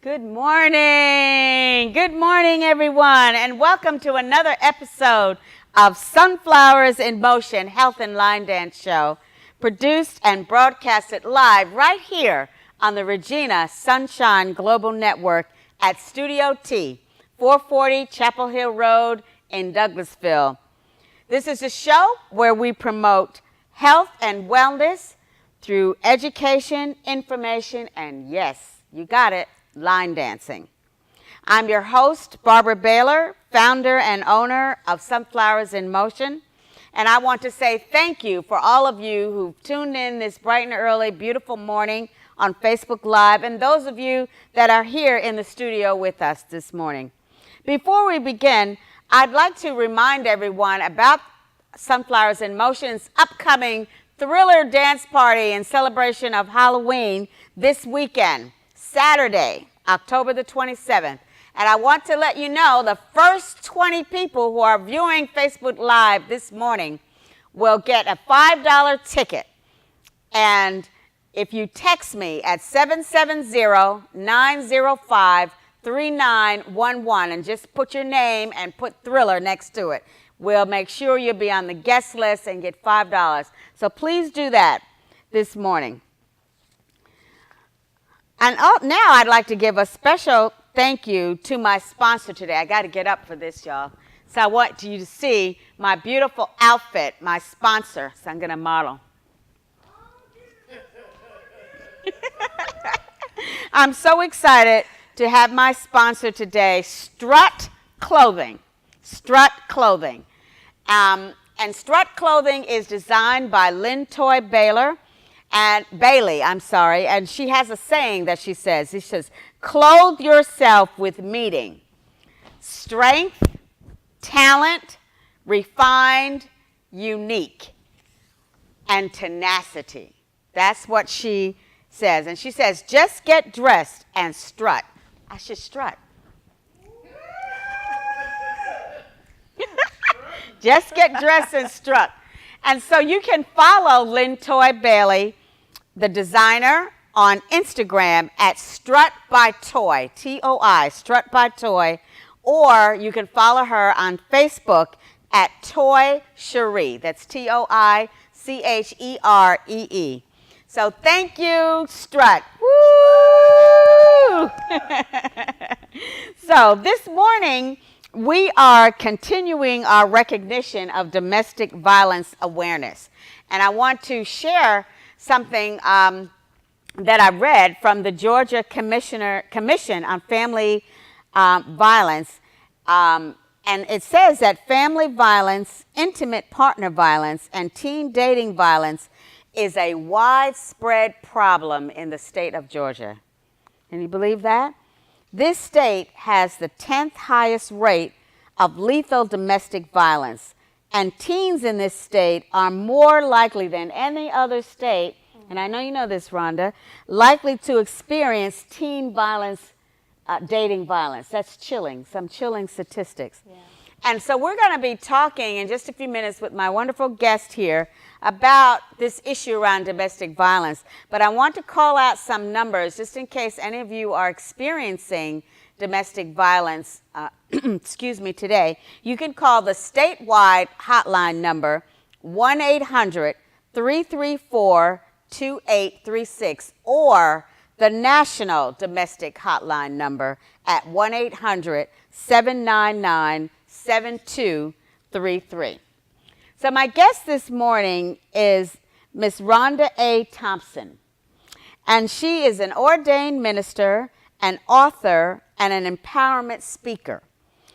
Good morning. Good morning, everyone, and welcome to another episode of Sunflowers in Motion Health and Line Dance Show, produced and broadcasted live right here on the Regina Sunshine Global Network at Studio T, 440 Chapel Hill Road in Douglasville. This is a show where we promote health and wellness through education, information, and yes, you got it, line dancing. I'm your host, Barbara Baylor, founder and owner of Sunflowers in Motion. And I want to say thank you for all of you who've tuned in this bright and early, beautiful morning on Facebook Live, and those of you that are here in the studio with us this morning. Before we begin, I'd like to remind everyone about Sunflowers in Motion's upcoming Thriller Dance Party in celebration of Halloween this weekend, Saturday, October the 27th. And I want to let you know the first 20 people who are viewing Facebook Live this morning will get a $5 ticket. And if you text me at 770-905-3911 and just put your name and put Thriller next to it, we'll make sure you'll be on the guest list and get $5. So please do that this morning. And now I'd like to give a special thank you to my sponsor today. I got to get up for this, y'all. So I want you to see my beautiful outfit, my sponsor. So I'm going to model. I'm so excited to have my sponsor today, Strut Clothing. Strut Clothing. And Strut Clothing is designed by Lyntoy Bailey, and she has a saying that she says, clothe yourself with meaning, strength, talent, refined, unique, and tenacity. That's what she says. And she says, just get dressed and strut. I should strut. Just get dressed and strut. And so you can follow Lyntoy Bailey, the designer, on Instagram at Strut by Toy, T-O-I, Strut by Toy, or you can follow her on Facebook at Toy Cherie. That's T-O-I-C-H-E-R-E-E. So thank you, Strut. Woo! So this morning, we are continuing our recognition of domestic violence awareness. And I want to share something that I read from the Georgia Commission on Family Violence. And it says that family violence, intimate partner violence, and teen dating violence is a widespread problem in the state of Georgia. Can you believe that? This state has the 10th highest rate of lethal domestic violence, and teens in this state are more likely than any other state, and I know you know this, Rhonda, likely to experience teen violence, dating violence. That's chilling, some chilling statistics. Yeah. And so we're going to be talking in just a few minutes with my wonderful guest here about this issue around domestic violence. But I want to call out some numbers just in case any of you are experiencing domestic violence, today. You can call the statewide hotline number 1-800-334-2836 or the national domestic hotline number at 1-800-799-7233. So my guest this morning is Miss Rhonda A. Thompson, and she is an ordained minister, an author, and an empowerment speaker.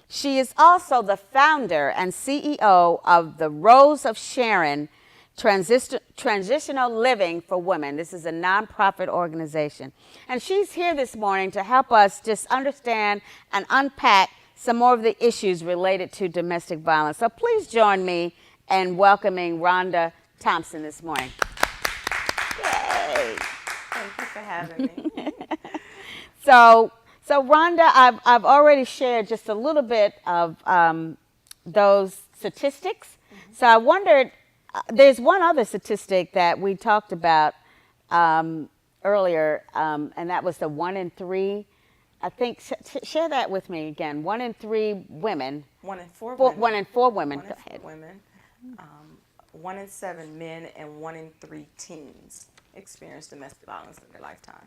She is also the founder and CEO of the Rose of Sharon Transitional Living for Women. This is a nonprofit organization. And she's here this morning to help us just understand and unpack some more of the issues related to domestic violence. So please join me in welcoming Rhonda Thompson this morning. Yay! Thank you for having me. So Rhonda, I've already shared just a little bit of those statistics. Mm-hmm. So I wondered, there's one other statistic that we talked about earlier, and that was the 1 in 3 I think, share that with me again. 1 in 3 women, 1 in 4 women. 1 in 4 women, One go in four ahead. women. 1 in 7 men, and 1 in 3 teens experience domestic violence in their lifetime.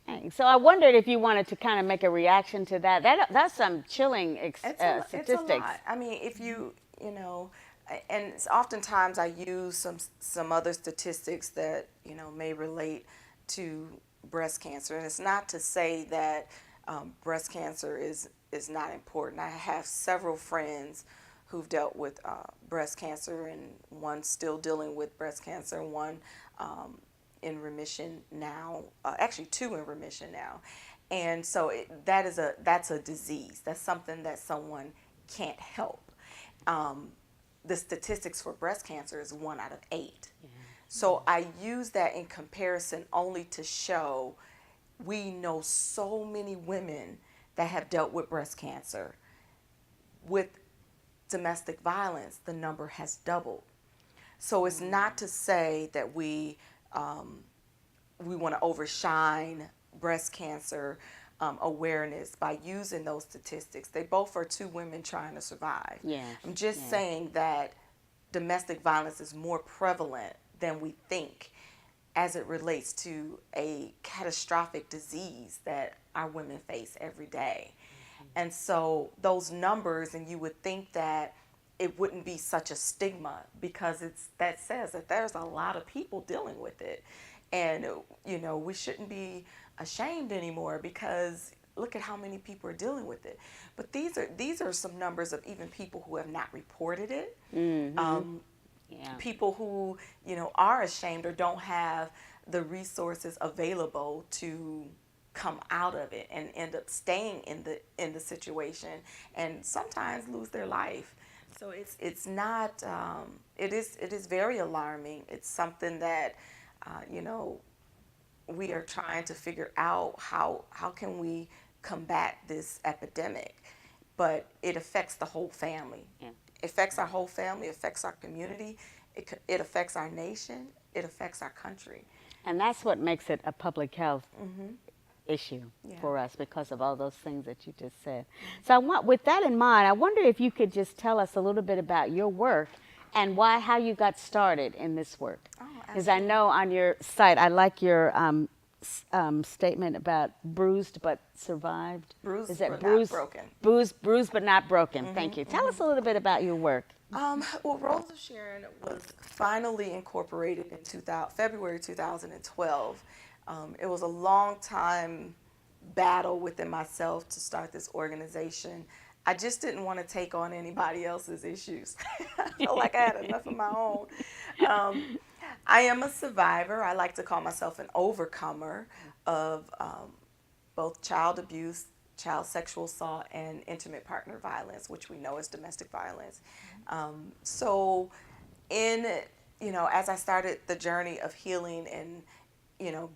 Okay. So I wondered if you wanted to kind of make a reaction to that. That's some chilling It's a statistics. lot. I mean, if you know, and oftentimes I use some other statistics that may relate to breast cancer, and it's not to say that breast cancer is not important. I have several friends who've dealt with breast cancer, and one still dealing with breast cancer, and one in remission now. Actually, two in remission now. And so that's a disease. That's something that someone can't help. Um, the statistics for breast cancer is 1 out of 8. Yeah. So I use that in comparison only to show we know so many women that have dealt with breast cancer. With domestic violence, the number has doubled. So it's not to say that we want to overshine breast cancer awareness by using those statistics. They both are two women trying to survive. Yes. I'm just Yes. saying that domestic violence is more prevalent than we think as it relates to a catastrophic disease that our women face every day. And so those numbers, and you would think that it wouldn't be such a stigma because that says that there's a lot of people dealing with it. And we shouldn't be ashamed anymore because look at how many people are dealing with it. But these are some numbers of even people who have not reported it. Mm-hmm. Yeah. People who are ashamed or don't have the resources available to come out of it and end up staying in the situation and sometimes lose their life. So it's not it is very alarming. It's something that we are trying to figure out how can we combat this epidemic, but it affects the whole family. Yeah. It affects our whole family, it affects our community, it affects our nation, it affects our country. And that's what makes it a public health issue Yeah. for us because of all those things that you just said. So with that in mind, I wonder if you could just tell us a little bit about your work and how you got started in this work. Oh, Because I absolutely. know on your site, I like your statement about bruised but survived. Bruised Is that but not bruised, broken. bruised but not broken? Thank you. Tell us a little bit about your work. Well, Rose of Sharon was finally incorporated in February 2012. It was a long time battle within myself to start this organization. I just didn't want to take on anybody else's issues. I felt like I had enough of my own. I am a survivor. I like to call myself an overcomer of both child abuse, child sexual assault, and intimate partner violence, which we know is domestic violence. So, as I started the journey of healing and,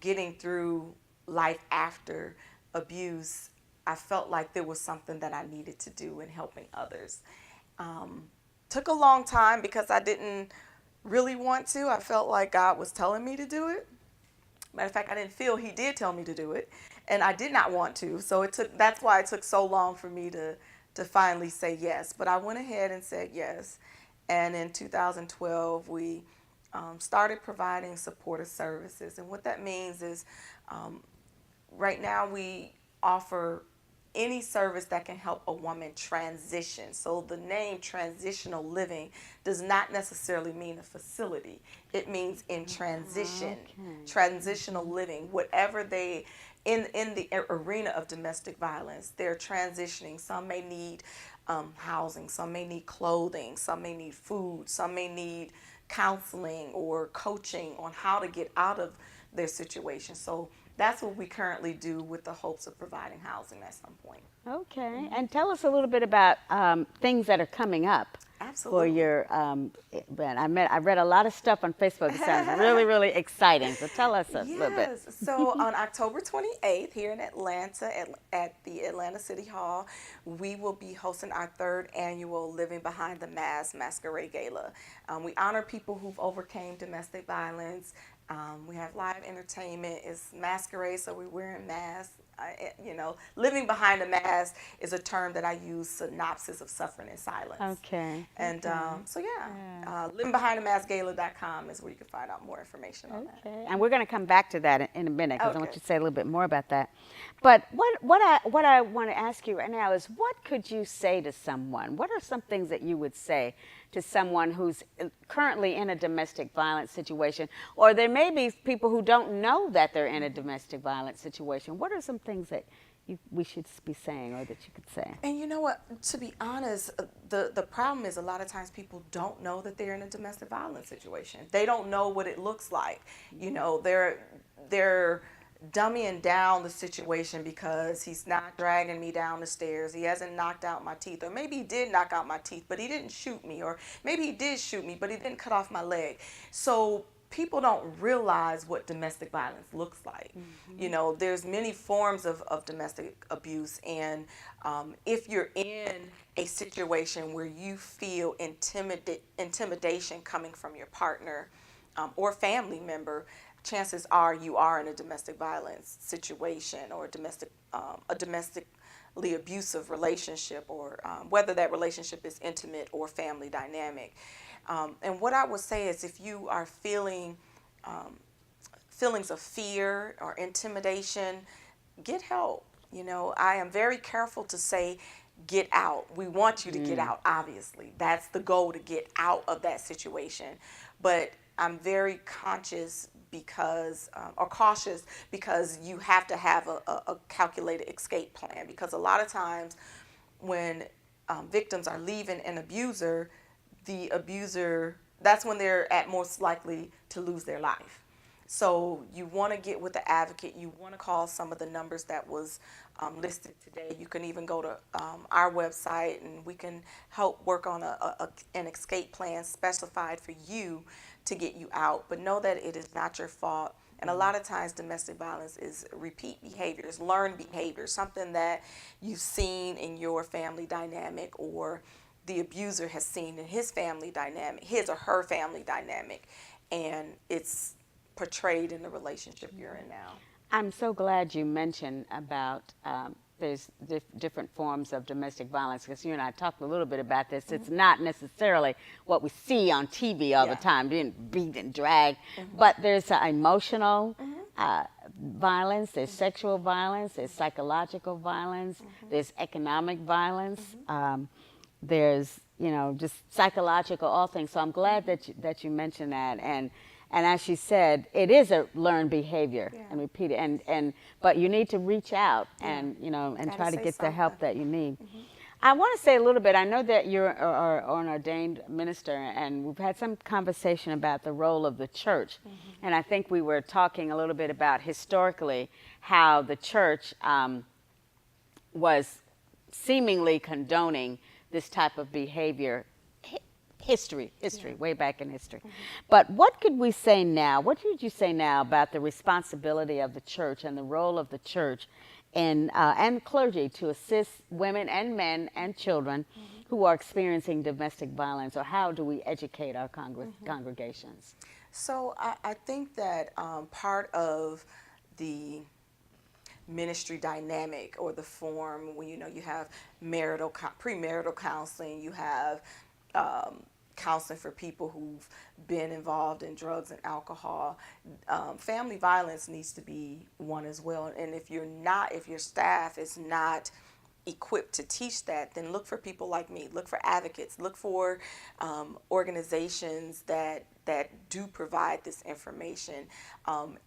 getting through life after abuse, I felt like there was something that I needed to do in helping others. Took a long time because I didn't really want to. I felt like God was telling me to do it. Matter of fact, I didn't feel He did tell me to do it, and I did not want to. So that's why it took so long for me to finally say yes. But I went ahead and said yes. And in 2012, we started providing supportive services. And what that means is right now we offer any service that can help a woman transition. So the name transitional living does not necessarily mean a facility. It means in transition, transitional living, whatever they in the arena of domestic violence, they're transitioning. Some may need housing, some may need clothing, some may need food, some may need counseling or coaching on how to get out of their situation. So that's what we currently do with the hopes of providing housing at some point. Okay. And tell us a little bit about things that are coming up for Absolutely. your event. I read a lot of stuff on Facebook. It sounds really, really exciting. So tell us a little bit. Yes. So on October 28th here in Atlanta at the Atlanta City Hall, we will be hosting our third annual Living Behind the Mask Masquerade Gala. We honor people who've overcame domestic violence. We have live entertainment. It's masquerade, so we're wearing masks. living behind a mask is a term that I use, synopsis of suffering in silence. Okay. And so yeah, Yeah. livingbehind-the-mask-gala.com is where you can find out more information on that. Okay. And we're going to come back to that in a minute because I want Okay. you to say a little bit more about that. But what I want to ask you right now is, what could you say to someone? What are some things that you would say to someone who's currently in a domestic violence situation? Or there may be people who don't know that they're in a domestic violence situation. What are some things that we should be saying, or that you could say? And you know what? To be honest, the problem is a lot of times people don't know that they're in a domestic violence situation. They don't know what it looks like. They're dumbing down the situation because he's not dragging me down the stairs. He hasn't knocked out my teeth, or maybe he did knock out my teeth, but he didn't shoot me, or maybe he did shoot me, but he didn't cut off my leg. So people don't realize what domestic violence looks like. There's many forms of domestic abuse, and if you're in a situation where you feel intimidation coming from your partner or family member, chances are you are in a domestic violence situation, or a domestically abusive relationship, or whether that relationship is intimate or family dynamic. And what I would say is, if you are feeling feelings of fear or intimidation, get help. I am very careful to say, get out. We want you to get out, obviously. That's the goal, to get out of that situation. But I'm very conscious or cautious, because you have to have a calculated escape plan. Because a lot of times when victims are leaving an abuser, the abuser, that's when they're at most likely to lose their life. So you want to get with the advocate. You want to call some of the numbers that was listed today. You can even go to our website, and we can help work on an escape plan specified for you to get you out. But know that it is not your fault. And a lot of times domestic violence is repeat behaviors, learned behaviors, something that you've seen in your family dynamic, or the abuser has seen in his family dynamic, his or her family dynamic, and it's portrayed in the relationship you're in now. I'm so glad you mentioned about there's different forms of domestic violence, because you and I talked a little bit about this. It's not necessarily what we see on TV all the time, being beat and dragged, but there's emotional violence, there's sexual violence, there's psychological violence, there's economic violence, there's just psychological, all things. So I'm glad that you mentioned that. And as she said, it is a learned behavior, and repeat it. But you need to reach out and try to get the help that you need. I want to say a little bit. I know that you're an ordained minister, and we've had some conversation about the role of the church. And I think we were talking a little bit about historically how the church was seemingly condoning this type of behavior. History, way back in history. But what could we say now? What would you say now about the responsibility of the church and the role of the church and clergy to assist women and men and children who are experiencing domestic violence? Or how do we educate our congregations? So I think that part of the ministry dynamic, or the form, when you have premarital counseling, you have counseling for people who've been involved in drugs and alcohol. Family violence needs to be one as well. And if your staff is not equipped to teach that, then look for people like me. Look for advocates. Look for organizations that do provide this information,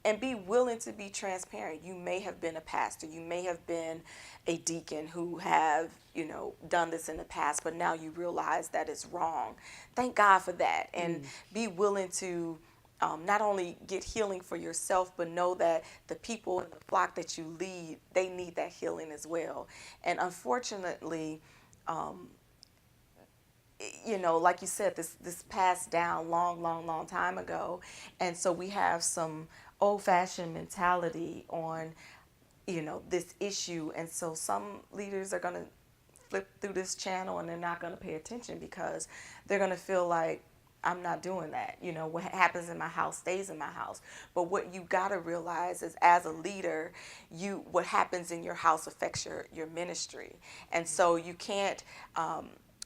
and be willing to be transparent. You may have been a pastor, you may have been a deacon who have done this in the past, but now you realize that it's wrong. Thank God for that, and be willing to not only get healing for yourself, but know that the people in the flock that you lead, they need that healing as well. And unfortunately, like you said, this passed down long time ago. And so we have some old-fashioned mentality on, this issue. And so some leaders are going to flip through this channel, and they're not going to pay attention, because they're going to feel like I'm not doing that. You know, what happens in my house stays in my house. But what you got to realize is, as a leader, what happens in your house affects your ministry. And so you can't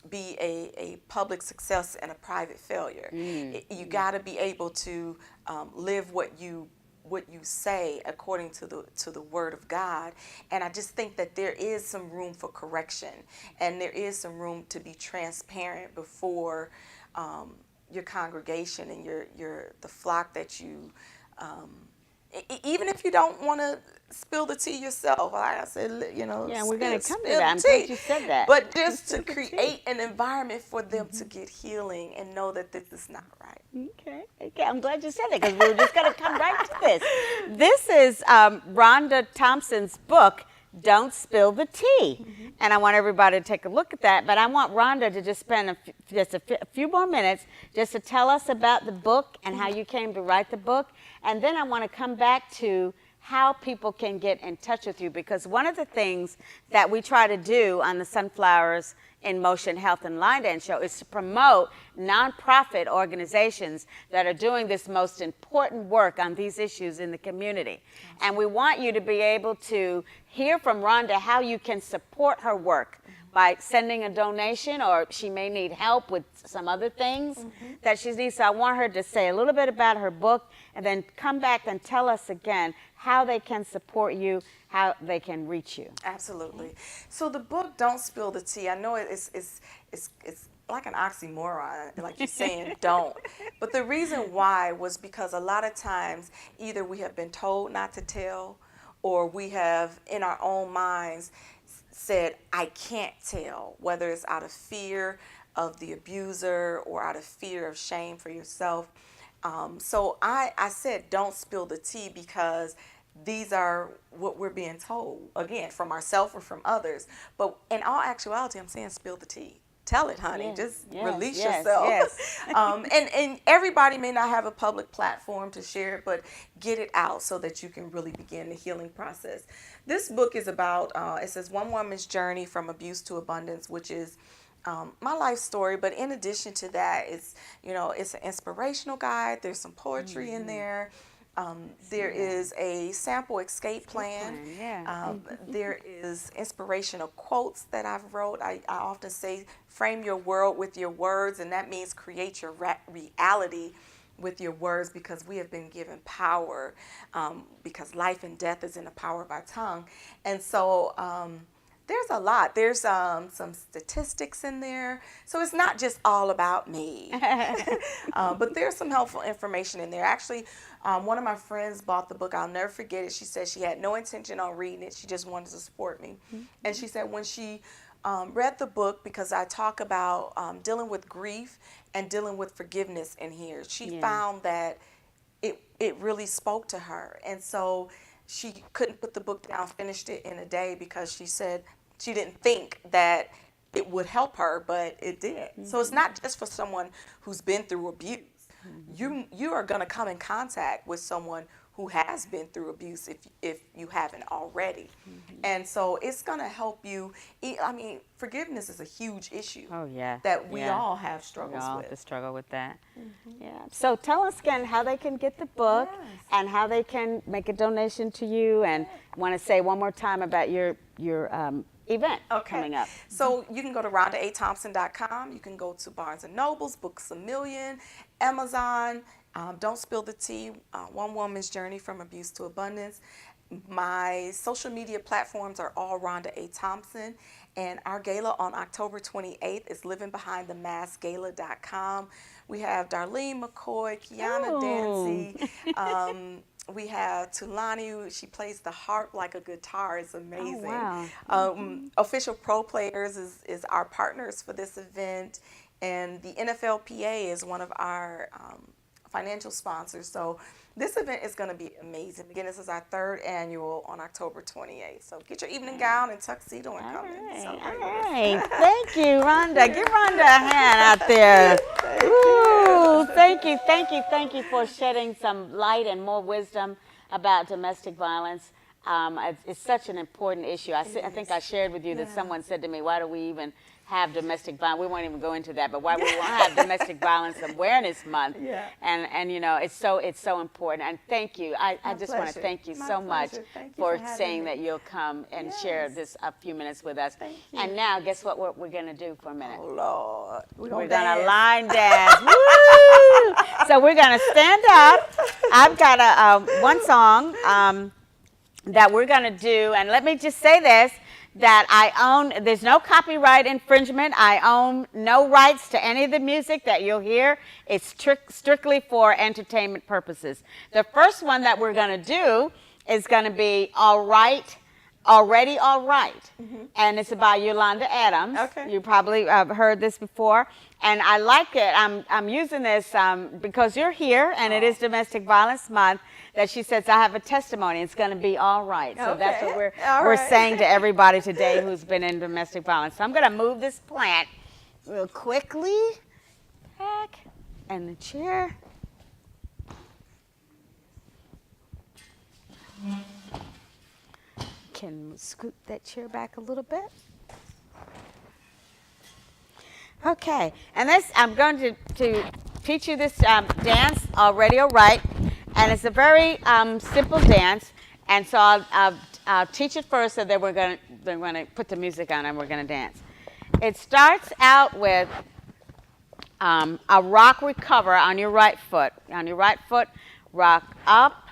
be a public success and a private failure. You got to be able to live what you say according to the word of God. And I just think that there is some room for correction, and there is some room to be transparent before your congregation and the flock that you even if you don't want to spill the tea yourself, like I said, you know, Yeah, we're going to come to spill that. I'm the tea. glad you said that. But just to create an environment for them to get healing and know that this is not right. Okay, I'm glad you said that, because we were just going to come right to this. This is Rhonda Thompson's book, Don't Spill the Tea. And I want everybody to take a look at that, but I want Rhonda to just spend a few more minutes just to tell us about the book and how you came to write the book. And then I want to come back to how people can get in touch with you, because one of the things that we try to do on the Sunflowers in Motion Health and Line Dance show is to promote nonprofit organizations that are doing this most important work on these issues in the community. And we want you to be able to hear from Rhonda how you can support her work by sending a donation, or she may need help with some other things that she needs. So I want her to say a little bit about her book, and then come back and tell us again how they can support you, how they can reach you. Absolutely. So the book, Don't Spill the Tea, I know it's like an oxymoron, like you're saying don't. But the reason why was because a lot of times either we have been told not to tell, or we have in our own minds said, I can't tell, whether it's out of fear of the abuser or out of fear of shame for yourself. So I said, don't spill the tea, because these are what we're being told, again, from ourselves or from others. But in all actuality, I'm saying spill the tea. Tell it, honey. Just release yourself. Yes. And everybody may not have a public platform to share it, but get it out so that you can really begin the healing process. This book is about, it says, one woman's journey from abuse to abundance, which is my life story. But in addition to that, it's an inspirational guide. There's some poetry in there. There is a sample escape plan. There is inspirational quotes that I've wrote. I often say, frame your world with your words, and that means create your reality with your words, because we have been given power, because life and death is in the power of our tongue. And so there's a lot. There's some statistics in there. So it's not just all about me. But there's some helpful information in there. Actually, one of my friends bought the book. I'll never forget it. She said she had no intention on reading it. She just wanted to support me. And she said when she read the book, because I talk about dealing with grief and dealing with forgiveness in here, she found that it really spoke to her. And so she couldn't put the book down, finished it in a day, because she said she didn't think that it would help her, but it did. So it's not just for someone who's been through abuse. You are going to come in contact with someone who has been through abuse if you haven't already. And so it's going to help you. I mean, forgiveness is a huge issue. Oh, yeah. That we all have struggles We all with. have to struggle with that. Yeah. So tell us again how they can get the book and how they can make a donation to you. And I want to say one more time about your event coming up. So you can go to RhondaAThompson.com. You can go to Barnes & Noble's, Books A Million, Amazon. Don't Spill the Tea, One Woman's Journey from Abuse to Abundance. My social media platforms are all Rhonda A. Thompson. And our gala on October 28th is livingbehind.com. We have Darlene McCoy, Kiana Dancy. We have Tulani. She plays the harp like a guitar. It's amazing. Oh, wow. Official Pro Players is our partners for this event. And the NFLPA is one of our financial sponsors. So this event is going to be amazing. Again, this is our third annual on October 28th. So get your evening gown and tuxedo and come in. Celebrate with us. Thank you, Rhonda. Give Rhonda a hand out there. Ooh, thank you for shedding some light and more wisdom about domestic violence. it's such an important issue. I think I shared with you that someone said to me, why do we even have domestic violence? We won't even go into that, but why we won't have Domestic Violence Awareness Month? Yeah. And you know, it's so important. And thank you. I just want to thank you so much for saying that you'll come and share this a few minutes with us. Thank you. And now, guess what we're going to do for a minute? Oh, Lord. We're going to line dance. Woo! So we're going to stand up. I've got one song that we're going to do. And let me just say this, that I own, there's no copyright infringement. I own no rights to any of the music that you'll hear. It's strictly for entertainment purposes. The first one that we're going to do is going to be All Right, Already All Right. And it's by Yolanda Adams. Okay. You probably heard this before. And I like it. I'm using this because you're here and it is Domestic Violence Month, that she says, I have a testimony. It's going to be all right. So that's what we're saying to everybody today who's been in domestic violence. So I'm going to move this plant real quickly. Back. And the chair. Can scoot that chair back a little bit. Okay, and this, I'm going to teach you this dance, Already All Right, and it's a very simple dance, and so I'll teach it first, and then we're going to put the music on and we're going to dance. It starts out with a rock recover on your right foot. On your right foot, rock up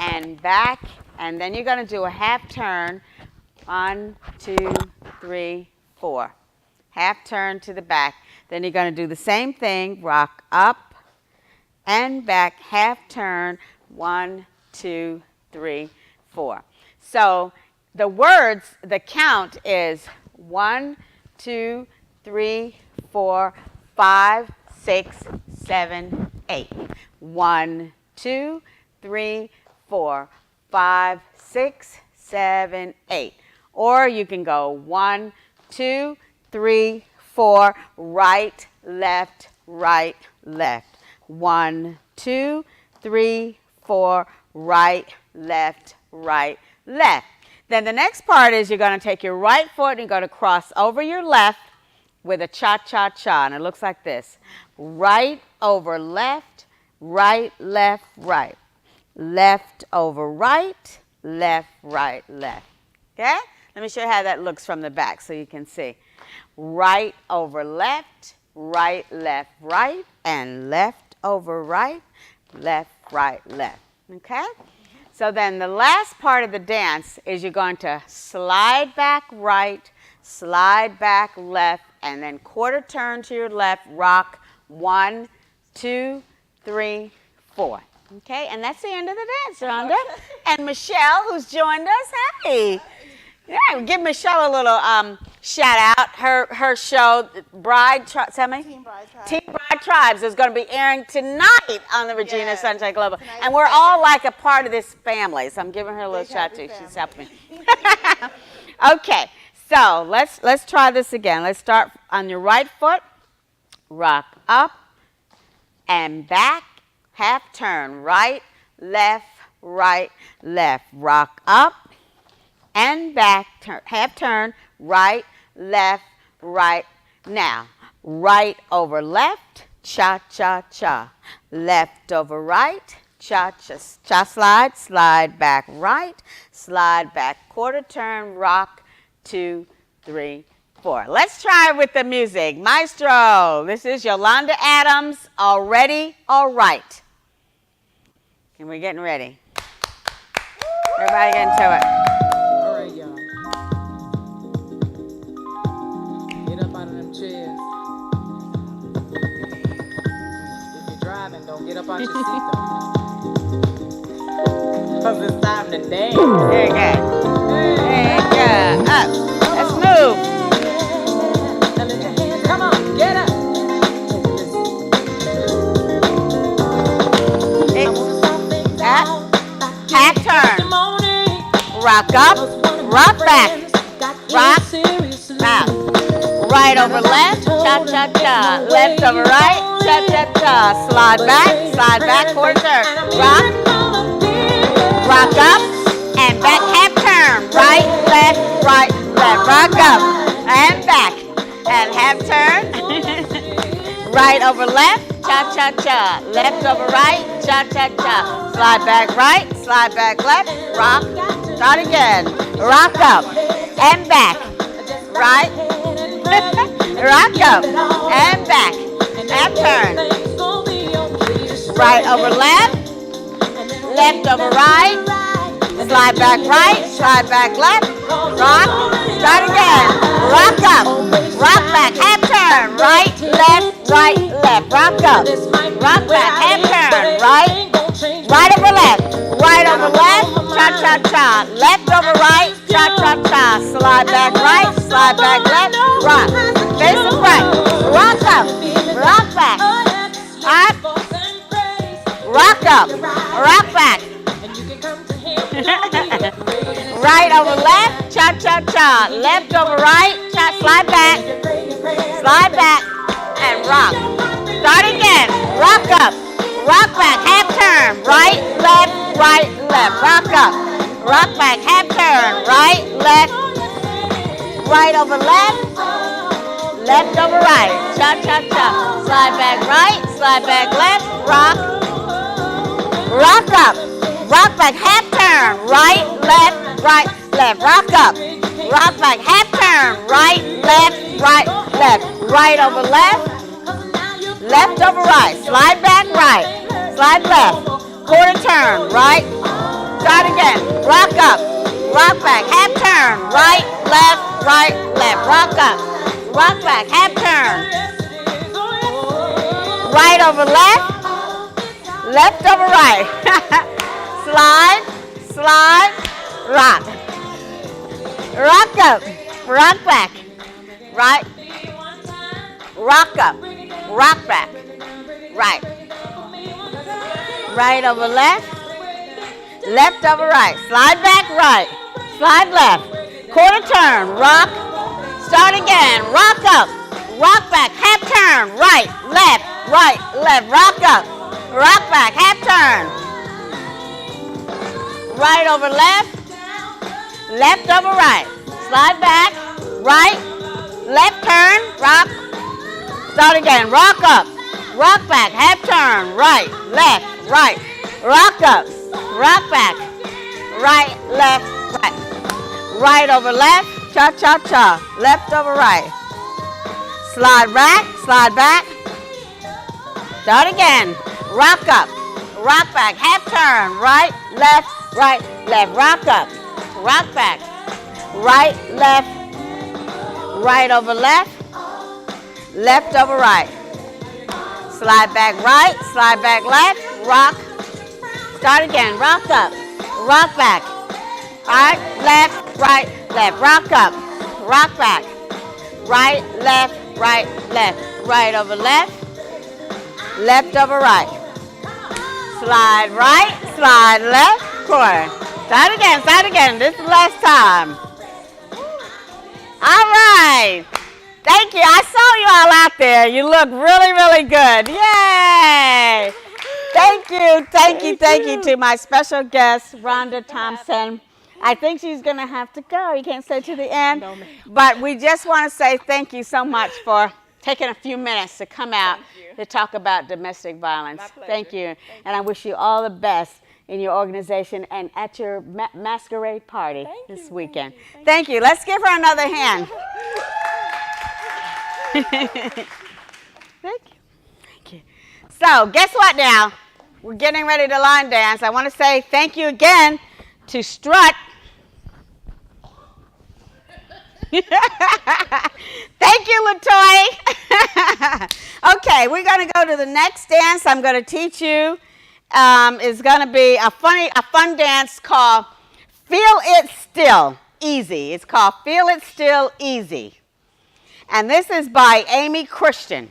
and back, and then you're going to do a half turn. 1, 2, 3, 4. Half turn to the back. Then you're going to do the same thing, rock up and back, half turn, 1, 2, 3, 4. So the words, the count is 1, 2, 3, 4, 5, 6, 7, 8. 1, 2, 3, 4, 5, 6, 7, 8. Or you can go 1, 2, 3, 4, right, left, right, left. 1, 2, 3, 4, right, left, right, left. Then the next part is you're going to take your right foot and you're going to cross over your left with a cha-cha-cha. And it looks like this. Right over left, right, left, right. Left over right, left, right, left. Okay? Let me show you how that looks from the back so you can see. Right over left, right, left, right, and left over right, left, right, left. Okay? So then the last part of the dance is you're going to slide back right, slide back left, and then quarter turn to your left, rock 1, 2, 3, 4. Okay? And that's the end of the dance, Rhonda. And Michelle, who's joined us, hey. Yeah, give Michelle a little shout out. Her show, Team Bride Tribes. Team Bride Tribes is going to be airing tonight on the Regina Sunshine Global. And we're all like a part of this family. So I'm giving her a little shout too. She's helped me. Okay, so let's try this again. Let's start on your right foot. Rock up and back. Half turn. Right, left, right, left. Rock up and back, half turn, right, left, right. Now, right over left, cha-cha-cha. Left over right, cha-cha, slide, slide back right, slide back, quarter turn, rock, 2, 3, 4. Let's try it with the music. Maestro, this is Yolanda Adams, Already All Right. And we're getting ready. Everybody get into it. Don't get up out your seat though. Cause it's time to dance. There you go. There you go. Up. Let's move. Come on, get up. Half turn. Rock up. Rock back. Rock. Now. Right over left. Cha-cha-cha. Left over right. Cha-cha-cha. Slide back, quarter turn. Rock. Rock up and back, half turn, right, left, rock up, and back, and half turn, right over left, cha-cha-cha, left over right, cha-cha-cha, slide back right, slide back left, rock, start again, rock up, and back, right, rock up, and back, half turn, right over left, left over right, slide back right, slide back left, rock, start again, rock up, rock back, half turn, right, left, rock up, rock back, half turn, right over left, cha-cha-cha, left over right, cha-cha-cha, slide back right, slide back left, rock, face the front, rock up, rock back, rock up, rock back, right over left, cha-cha-cha, left over right, slide back, and rock. Start again, rock up, rock back, half turn, right, left, rock up, rock back, half turn, right, left, right over left, left over right, cha-cha-cha, slide back right, slide back left, rock, rock up, rock back, half turn, right, left, rock up, rock back, half turn, right, left, right over left, left over right, slide back right, slide left, quarter turn, right, start again, rock up, rock back, half turn, right, left, rock up, rock back, half turn, right over left, left over right, slide, rock, rock up, rock back, right, rock up, rock back, right, right over left, left over right, slide back right, slide left, quarter turn, rock, start again, rock up, rock back, half turn, right, left, rock up, rock back, half turn, right over left, left over right, slide back, right, left turn, rock, start again, rock up, rock back, half turn, right, left, rock up, rock back, right, left, right over left, cha-cha-cha, left over right, slide back, start again, rock up, rock back, half turn, right, left, rock up, rock back, right, left, right over left, left over right, slide back right, slide back left, rock, start again, rock up, rock back, right, left, rock up, rock back, right, left, right over left, left over right, slide right, slide left, quarter, start again, this is the last time. All right. Thank you. I saw you all out there. You look really, really good. Yay. Thank you to my special guest, Rhonda Thompson. I think she's going to have to go. You can't stay to the end. No, ma'am. But we just want to say thank you so much for taking a few minutes to come out to talk about domestic violence. My pleasure. Thank you. And I wish you all the best in your organization and at your masquerade party this weekend. Thank you. Let's give her another hand. Thank you. So, guess what now? We're getting ready to line dance. I want to say thank you again to Strut. Thank you, LaToya. Okay, we're going to go to the next dance I'm going to teach you. Is going to be a fun dance called Feel It Still Easy. It's called Feel It Still Easy. And this is by Amy Christian.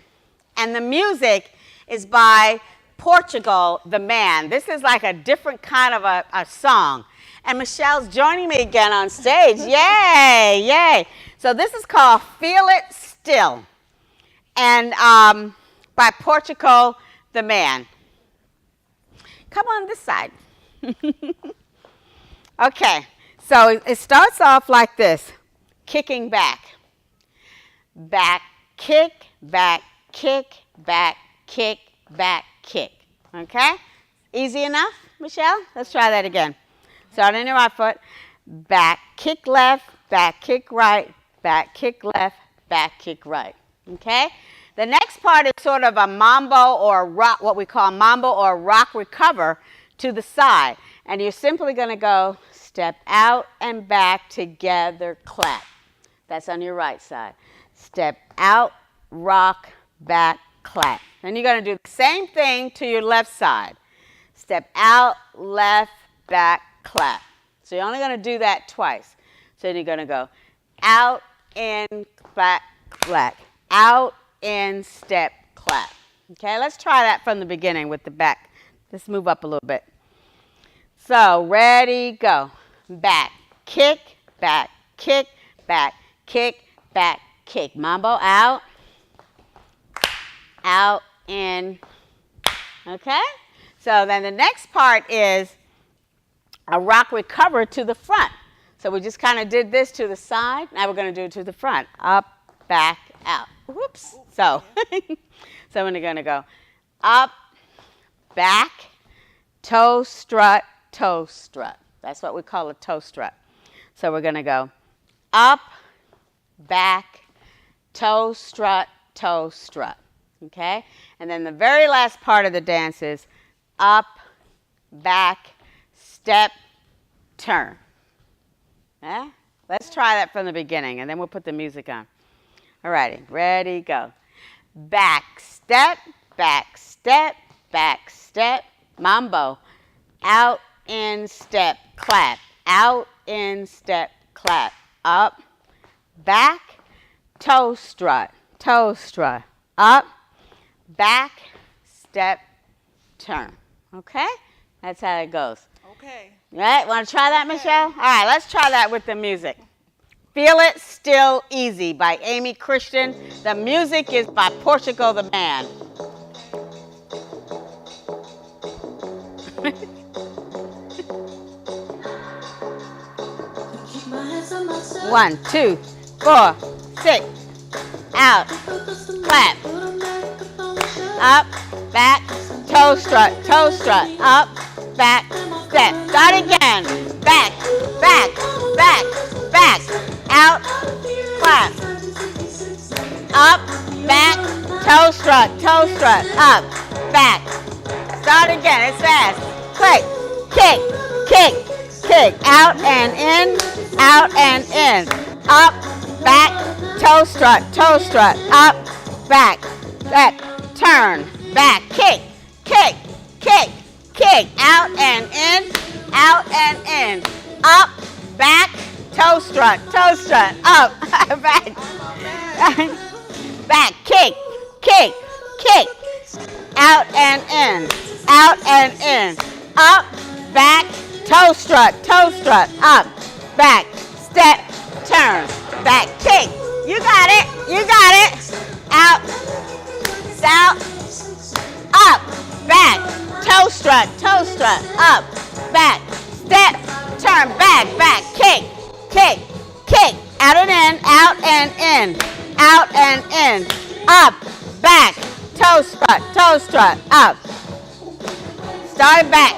And the music is by Portugal the Man. This is like a different kind of a song. And Michelle's joining me again on stage. Yay, yay. So this is called Feel It Still. And by Portugal the Man. Come on this side. Okay, so it starts off like this, kicking back. Back, kick, back, kick, back, kick, back, kick. Okay? Easy enough, Michelle? Let's try that again. Start on your right foot. Back, kick left, back, kick right, back, kick left, back, kick right. Okay? The next part is sort of a mambo or a rock, what we call mambo or rock recover to the side. And you're simply going to go step out and back together, clap. That's on your right side. Step out, rock, back, clap. Then you're going to do the same thing to your left side. Step out, left, back, clap. So you're only going to do that twice. So you're going to go out, in, back, clap. Out, in, step, clap. Okay, let's try that from the beginning with the back. Let's move up a little bit. So, ready, go. Back, kick, back, kick, back, kick, back, kick. Mambo, out, in. Okay? So then the next part is a rock recover to the front. So we just kind of did this to the side. Now we're going to do it to the front. Up, back, out. Whoops. So, so we're going to go up, back, toe strut, toe strut. That's what we call a toe strut. So we're going to go up, back, toe strut, toe strut. Okay? And then the very last part of the dance is up, back, step, turn. Yeah? Let's try that from the beginning, and then we'll put the music on. All righty, ready, go. Back, step, back, step, back, step, mambo. Out, in, step, clap. Out, in, step, clap. Up, back, toe strut, toe strut. Up, back, step, turn. Okay? That's how it goes. Okay. Right? Want to try that, Michelle? All right, let's try that with the music. Feel It Still Easy by Amy Christian. The music is by Portugal the Man. One, 2, 4, 6. Out. Clap. Up, back, toe strut, up, back, step. Start again. Back, back, back, back. Out, clap. Up, back, toe strut, up, back. Start again, it's fast. Click, kick, kick, kick. Out and in, out and in. Up, back, toe strut, up, back, step, turn, back, kick, kick, kick, kick. Out and in, up, back, toe strut, up, back, back, kick, kick, kick. Out and in, up, back, toe strut, up, back, step, turn, back, kick. You got it, out, up, back, toe strut, up, back, step, turn, back, kick, kick, kick. Out and in, up, back, toe strut, up. Start back,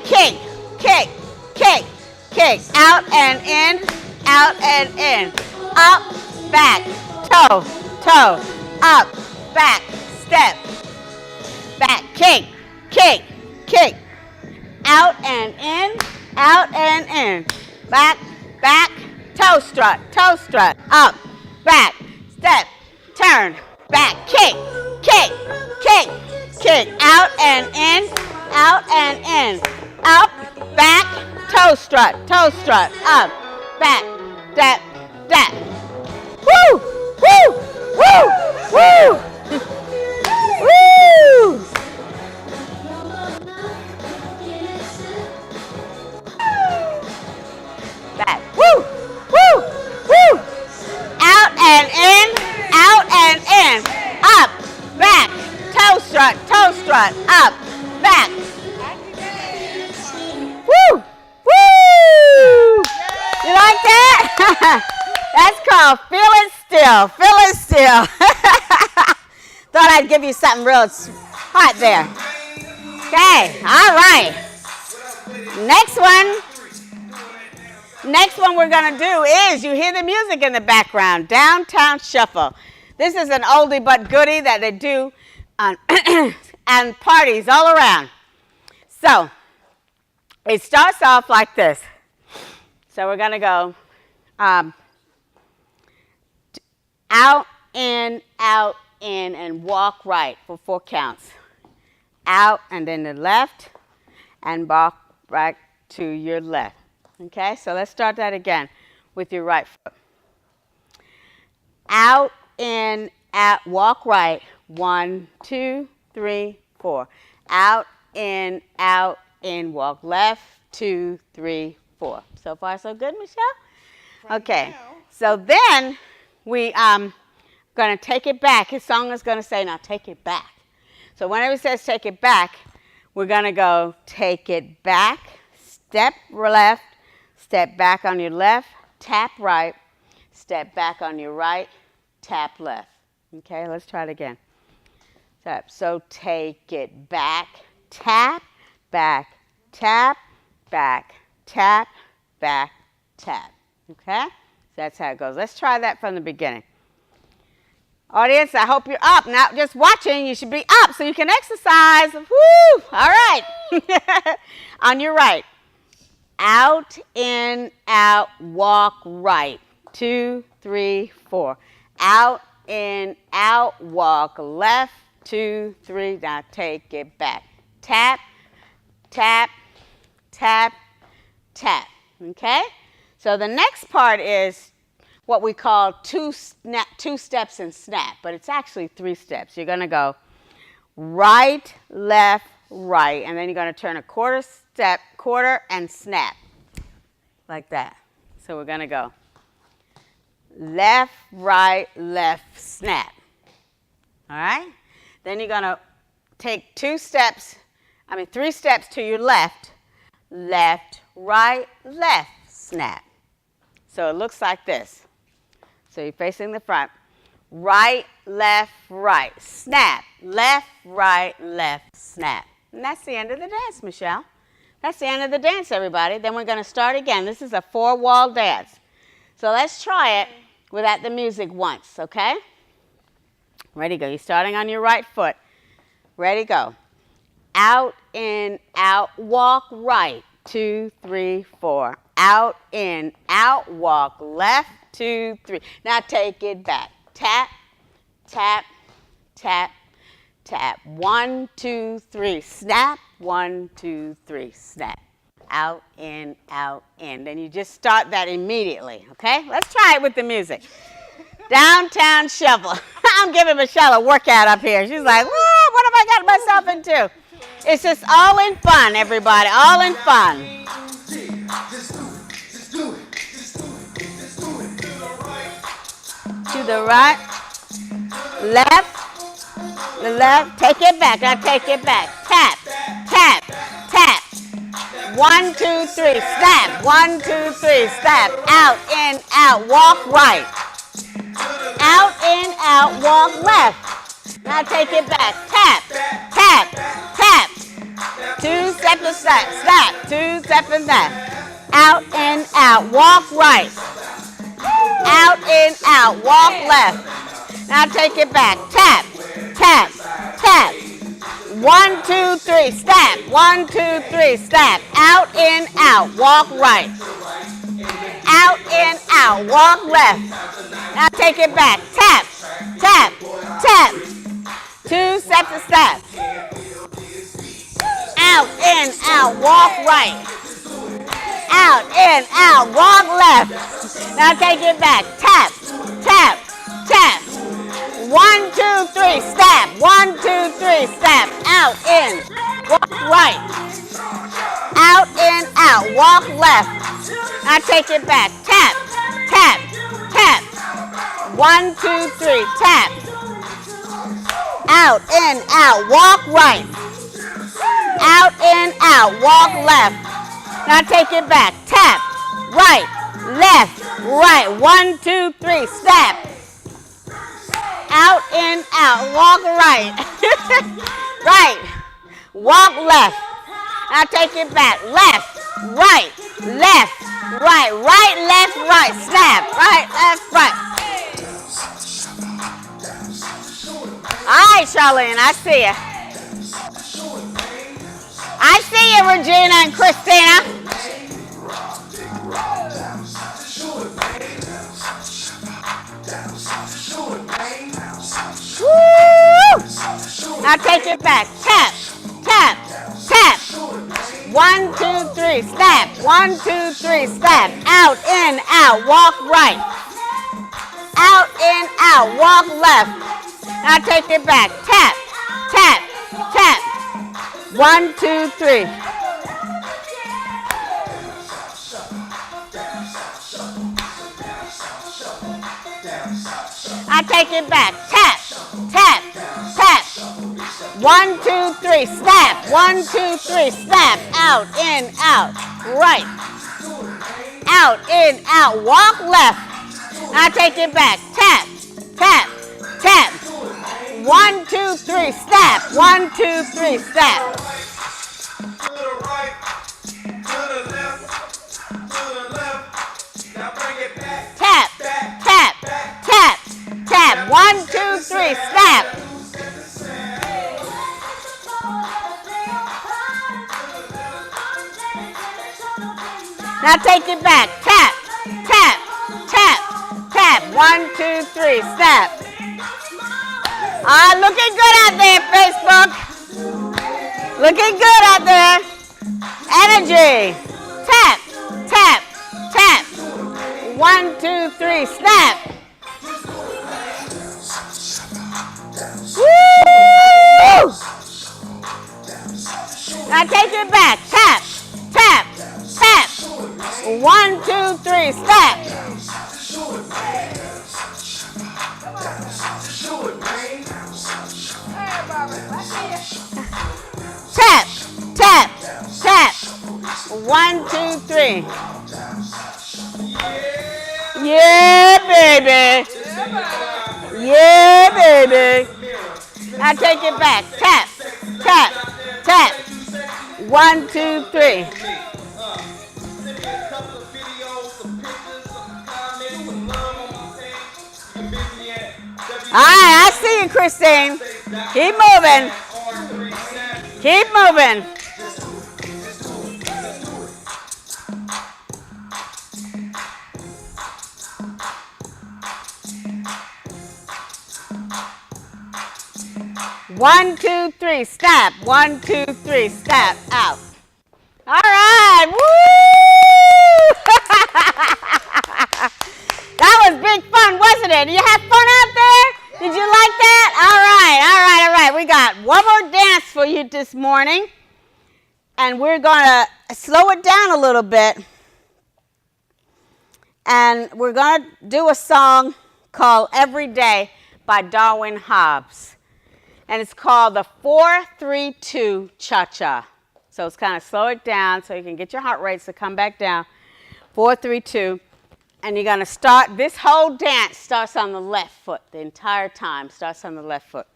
kick, kick, kick, kick. Out and in, up, back, toe, up, back, step, back, kick, kick, kick. Out and in, back, toe strut, up, back, step, turn, back, kick, kick, kick, kick. Out and in, up, back, toe strut, up, back, step, step. Woo, woo, woo, woo, woo. Back, woo, woo, woo. Out and in, up, back, toe strut, up, back. Woo, woo. That's called Feel It Still. Feel It Still. Thought I'd give you something real hot there. Okay, all right. Next one we're going to do is, you hear the music in the background, Downtown Shuffle. This is an oldie but goodie that they do on and parties all around. So, it starts off like this. So we're going to go out, in, and walk right for 4 counts. Out and then the left, and walk right to your left. Okay, so let's start that again with your right foot. Out, in, out, walk right. 1, 2, 3, 4. Out, in, walk left. 2, 3, 4. So far, so good, Michelle? Okay, so then we going to take it back. His song is going to say, now take it back. So whenever he says take it back, we're going to go take it back, step left, step back on your left, tap right, step back on your right, tap left. Okay, let's try it again. Tap. So take it back, tap, back, tap, back, tap, back, tap. Okay? That's how it goes. Let's try that from the beginning. Audience, I hope you're up. Not just watching, you should be up so you can exercise. Woo! All right. On your right. Out, in, out, walk right. 2, 3, 4. Out, in, out, walk left. 2, 3. Now take it back. Tap, tap, tap, tap. Okay? So the next part is what we call two steps and snap, but it's actually 3 steps. You're going to go right, left, right, and then you're going to turn a quarter and snap like that. So we're going to go left, right, left, snap. All right? Then you're going to take 3 steps to your left, left, right, left, snap. So it looks like this. So you're facing the front. Right, left, right, snap. Left, right, left, snap. And that's the end of the dance, Michelle. That's the end of the dance, everybody. Then we're going to start again. This is a 4-wall dance. So let's try it without the music once, okay? Ready, go. You're starting on your right foot. Ready, go. Out, in, out, walk right. 2, 3, 4. Out, in, out, walk left. 2, 3. Now take it back. Tap, tap, tap, tap. 1, 2, 3. Snap. 1, 2, 3. Snap. Out, in, out, in. Then you just start that immediately, okay? Let's try it with the music. Downtown Shuffle. I'm giving Michelle a workout up here. She's like, whoa, what have I got myself into? It's just all in fun, everybody. All in fun. To the right, left, the left, take it back, now take it back, tap, tap, tap, 1, 2, 3, snap, 1, 2, 3, snap, out, in, out, walk right, out, in, out, walk left, now take it back, tap, tap, tap, 2 steps and snap, 2 steps and snap, out, in, out, walk right, out, in, out, walk left. Now take it back. Tap, tap, tap. 1, 2, 3, snap. 1, 2, 3, snap. Out, in, out, walk right. Out, in, out, walk left. Now take it back. Tap, tap, tap. 2 steps and snap. Out, in, out, walk right. Out, in, out, walk left. Now take it back. Tap, tap, tap. 1, 2, 3, snap. 1, 2, 3, snap. Out, in, walk right. Out, in, out, walk left. Now take it back. Tap, tap, tap. 1, 2, 3, tap. Out, in, out, walk right. Out, in, out, walk left. Now take it back. Tap, right, left, Right. 1, 2, 3. Step. Out, in, out. Walk right. Right. Walk left. Now take it back. Left, right, left, right, right, left, right. Snap. Right, left, right. All right, Charlene, I see you. I see you, Regina and Christina. Woo! Now take it back. Tap, tap, tap. 1, 2, 3, snap. 1, 2, 3, snap. Out, in, out. Walk right. Out, in, out. Walk left. Now take it back. Tap, tap, tap. 1, 2, 3. Now take it back. Tap, tap, tap. 1, 2, 3, snap. 1, 2, 3, snap. Out, in, out. Right. Out, in, out. Walk left. Now take it back. Tap, tap, tap. 1, 2, 3, snap. 1, 2, 3, snap. Tap, tap, tap, tap. 1, 2, 3, snap. Now take it back. Tap, tap, tap, tap. 1, 2, 3, snap. Looking good out there, Facebook. Looking good out there. Energy. Tap, tap, tap. 1, 2, 3, snap. Woo! Now take it back. Tap, tap, tap. 1, 2, 3, snap. Tap, tap, tap. 1, 2, 3. Yeah, baby. Yeah, baby. Now take it back. Tap, tap, tap. 1, 2, 3. All right, I see you, Christine. Keep moving. Keep moving. One, 2, 3, snap. 1, 2, 3, snap. Out. All right. Woo! That was big fun, wasn't it? You had fun out there? Did you like that? All right, all right, all right. We got one more dance for you this morning. And we're going to slow it down a little bit. And we're going to do a song called Every Day by Darwin Hobbs. And it's called the 4-3-2 Cha-Cha. So it's kind of slow it down so you can get your heart rates to come back down. 4-3-2. And you're going to start, this whole dance starts on the left foot. The entire time starts on the left foot.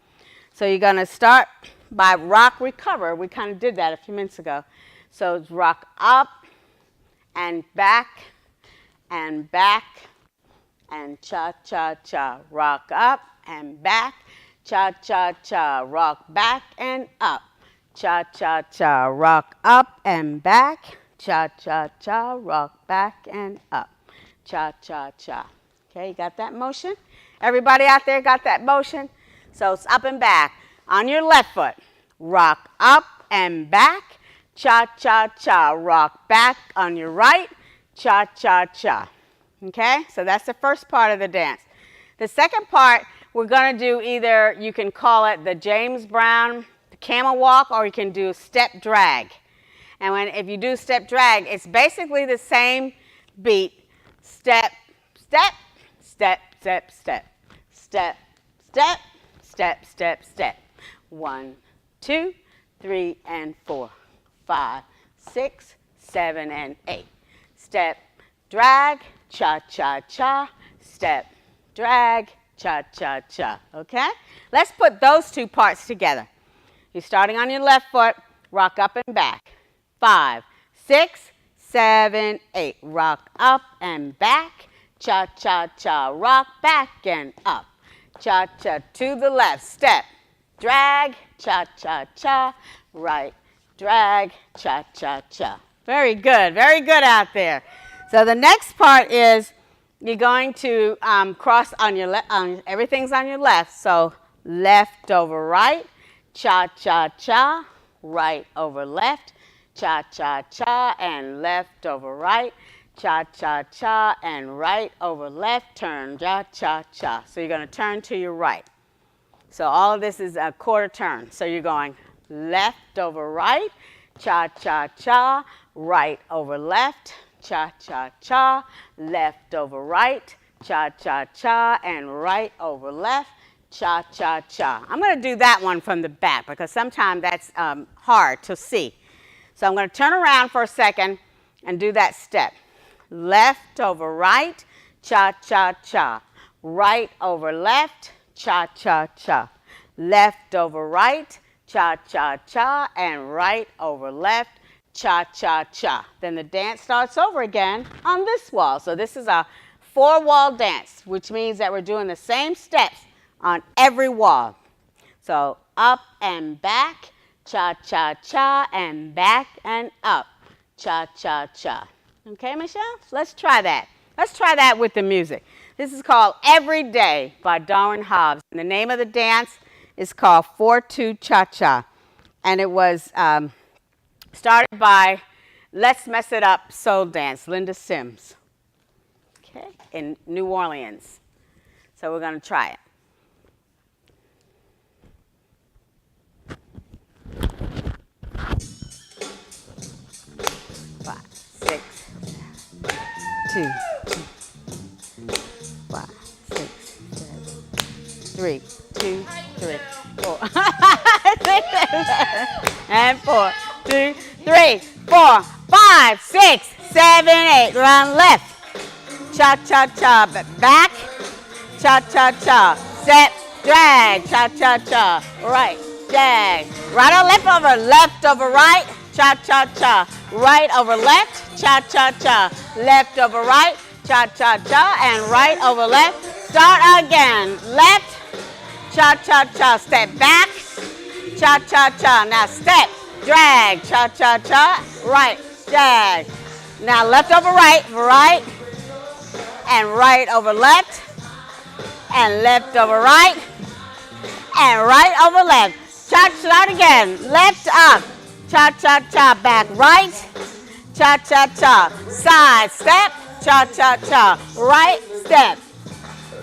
So you're going to start by rock, recover. We kind of did that a few minutes ago. So it's rock up and back and cha-cha-cha. Rock up and back, cha-cha-cha. Rock back and up, cha-cha-cha. Rock up and back, cha-cha-cha. Rock back and up. Cha-cha-cha. Okay, you got that motion? Everybody out there got that motion? So it's up and back. On your left foot, rock up and back, cha-cha-cha. Rock back on your right, cha-cha-cha. Okay, so that's the first part of the dance. The second part, we're going to do either, you can call it the James Brown the camel walk, or you can do step drag. And if you do step drag, it's basically the same beat. Step, step, step, step, step, step, step, step, step, step. 1, 2, 3, and 4, 5, 6, 7, and 8. Step, drag, cha-cha-cha, step, drag, cha-cha-cha, okay? Let's put those two parts together. You're starting on your left foot, rock up and back. 5, 6, 7, 8. Rock up and back, cha-cha-cha, rock back and up. Cha-cha to the left, step, drag, cha-cha-cha, right, drag, cha-cha-cha. Very good out there. So the next part is you're going to cross on your left, everything's on your left. So left over right, cha-cha-cha, right over left, cha-cha-cha, and left over right, cha-cha-cha, and right over left, turn, cha-cha-cha. So you're going to turn to your right. So all of this is a quarter turn. So you're going left over right, cha-cha-cha, right over left, cha-cha-cha, left over right, cha-cha-cha, and right over left, cha-cha-cha. I'm going to do that one from the back because sometimes that's hard to see. So I'm going to turn around for a second and do that step. Left over right, cha-cha-cha. Right over left, cha-cha-cha. Left over right, cha-cha-cha, and right over left, cha-cha-cha. Then the dance starts over again on this wall. So this is a 4-wall dance, which means that we're doing the same steps on every wall. So up and back, cha-cha-cha, and back and up, cha-cha-cha. Okay, Michelle? So let's try that. Let's try that with the music. This is called Every Day by Darwin Hobbs. And the name of the dance is called 4-2 Cha-Cha. And it was started by Let's Mess It Up Soul Dance, Linda Sims, okay, in New Orleans. So we're going to try it. Two, 5, 6, 7, 3, 2, 3, 4, and 4, 2, 3, 4, 5, 6, 7, 8. Run left, cha cha cha, back, cha cha cha, step, drag, cha cha cha, right, drag, right or left over right, cha cha cha, right over left, cha cha cha, left over right, cha cha cha, and right over left. Start again. Left, cha cha cha, step back, cha cha cha. Now step, drag, cha cha cha, right, drag. Now left over right, right, and right over left, and left over right, and right over left. Cha start again. Left up, cha cha cha, back right, cha cha cha, side step, cha cha cha, right step.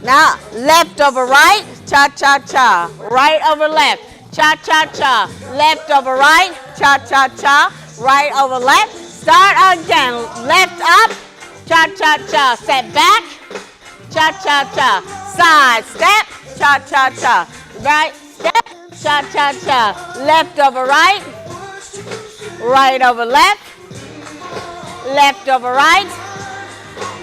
Now left over right, cha cha cha, right over left, cha cha cha, left over right, cha cha cha, right over left. Start again. Left up, cha cha cha, step back, cha cha cha, side step, cha cha cha, right step, cha cha cha, left over right, right over left, left over right,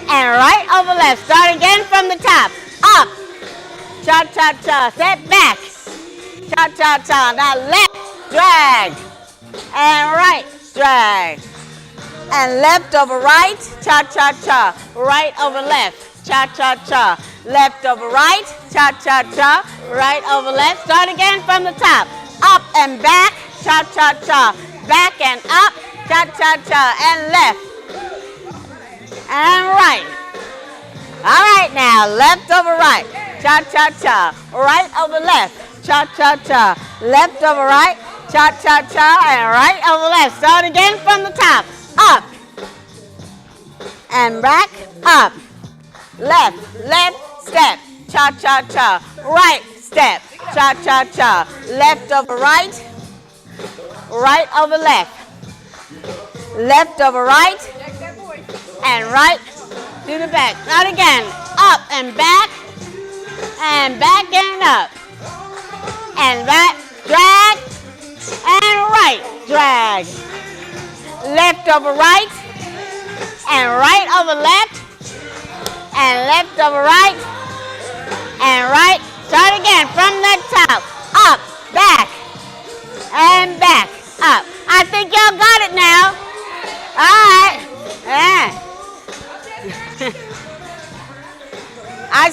and right over left. Start again from the top. Up, cha cha cha, step back, cha cha cha. Now left, drag, and right, drag, and left over right, cha cha cha, right over left, cha cha cha, left over right, cha cha cha, right over left. Start again from the top. Up and back, cha cha cha, back and up, cha cha cha, and left and right. All right, now left over right, cha cha cha, right over left, cha cha cha, left over right, cha cha cha, and right over left. Start again from the top. Up and back, up, left, left step, cha cha cha, right step, cha cha cha, left over right, right over left, left over right, and right to the back. Not again. Up and back and up. And back, drag, and right, drag. Left over right, and right over left, and left over right, and right. Start again from the top. Up, back, and back, up. I think y'all got it now. All right. Yeah. I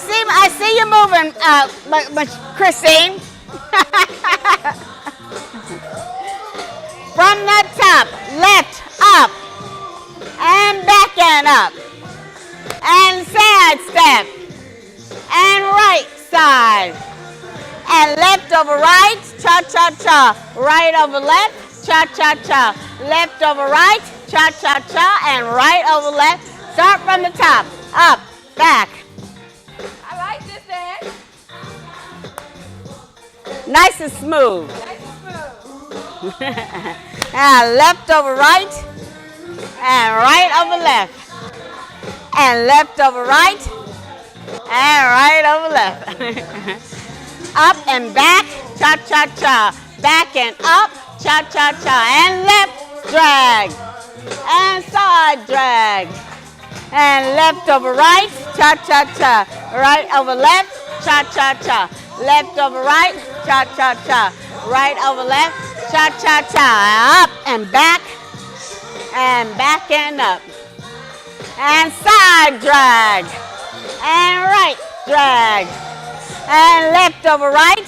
see you moving, Christine. From the top, left, up, and back and up, and side step, and right side, and left over right, cha-cha-cha, right over left, cha-cha-cha, left over right, cha-cha-cha, and right over left. Start from the top, up, back. I like this dance. Nice and smooth. Nice and smooth. Left over right, and right over left, and left over right, and right over left. Up and back, cha-cha-cha, back and up, cha-cha-cha, and left drag, and side drag, and left over right, cha-cha-cha, right over left, cha-cha-cha, left over right, cha-cha-cha, right over left, cha-cha-cha, up and back and up, and side drag, and right drag, and left over right,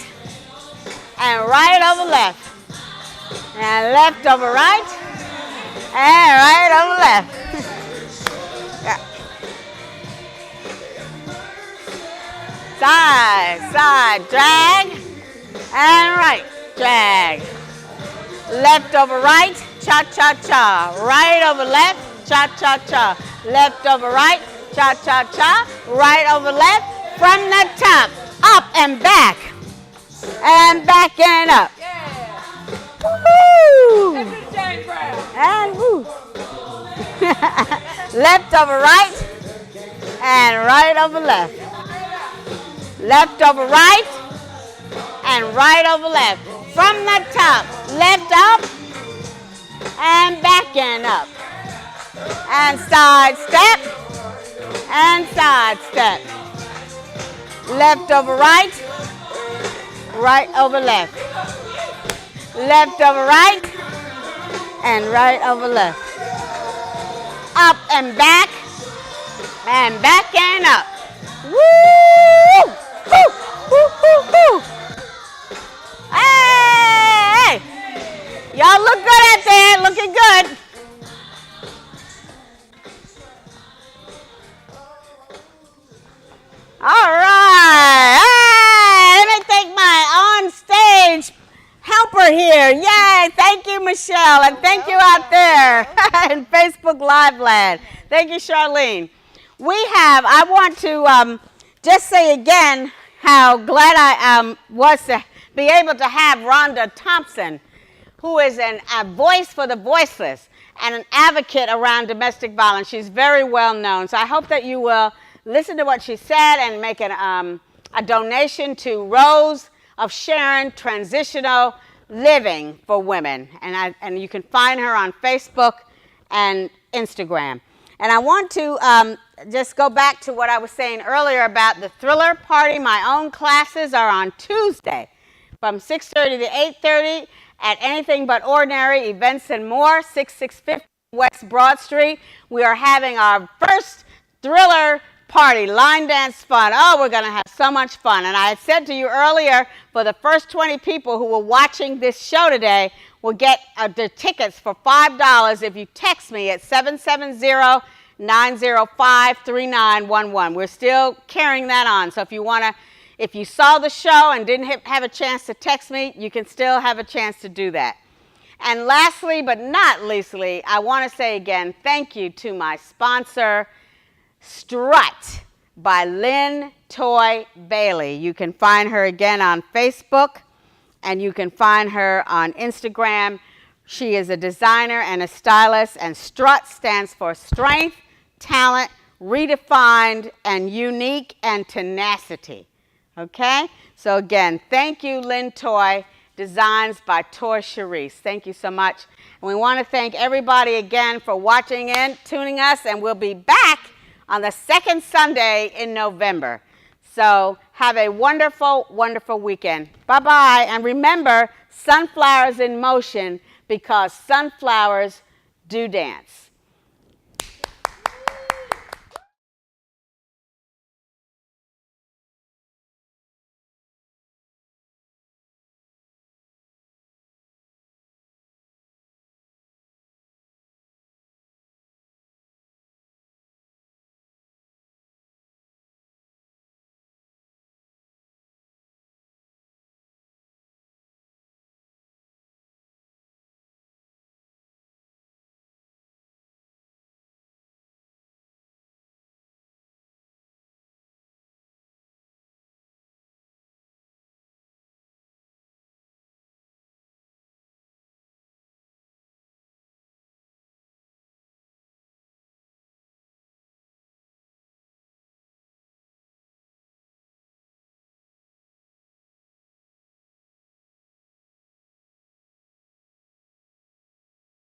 and right over left, and left over right, and right over left. Yeah. Side drag, and right drag. Left over right, cha-cha-cha. Right over left, cha-cha-cha. Left over right, cha-cha-cha. Right over left, from the top, up and back and up. Yeah. Woo! Let's do the chain grab. And woo. Left over right and right over left. Left over right and right over left. From the top, left up and back and up. And side step and side step. Left over right, right over left. Left over right and right over left. Up and back and up. Woo! Woo! Woo! Woo! Woo! Hey! Y'all look good out there, looking good. All right. Hey, let me thank my on-stage helper here. Yay. Thank you, Michelle. And thank you out there in Facebook Live land. Thank you, Charlene. I want to just say again how glad I was to be able to have Rhonda Thompson, who is a voice for the voiceless and an advocate around domestic violence. She's very well known. So I hope that you will listen to what she said and make a donation to Rose of Sharon Transitional Living for Women. And you can find her on Facebook and Instagram. And I want to just go back to what I was saying earlier about the Thriller Party. My own classes are on Tuesday from 6:30 to 8:30 at Anything But Ordinary Events and More, 6650 West Broad Street. We are having our first Thriller Party, line dance fun. Oh, we're going to have so much fun. And I had said to you earlier, for the first 20 people who were watching this show today will get their tickets for $5 if you text me at 770-905-3911. We're still carrying that on. So if you saw the show and didn't have a chance to text me, you can still have a chance to do that. And lastly, but not leastly, I want to say again, thank you to my sponsor, Strut by Lynn Toy Bailey. You can find her again on Facebook, and you can find her on Instagram. She is a designer and a stylist, and Strut stands for Strength, Talent, Redefined, and Unique, and Tenacity. Okay? So again, thank you, Lynn Toy, designs by Toy Charisse. Thank you so much. And we want to thank everybody again for watching in, tuning us, and we'll be back on the second Sunday in November. So have a wonderful, wonderful weekend. Bye-bye. And remember, sunflowers in motion, because sunflowers do dance.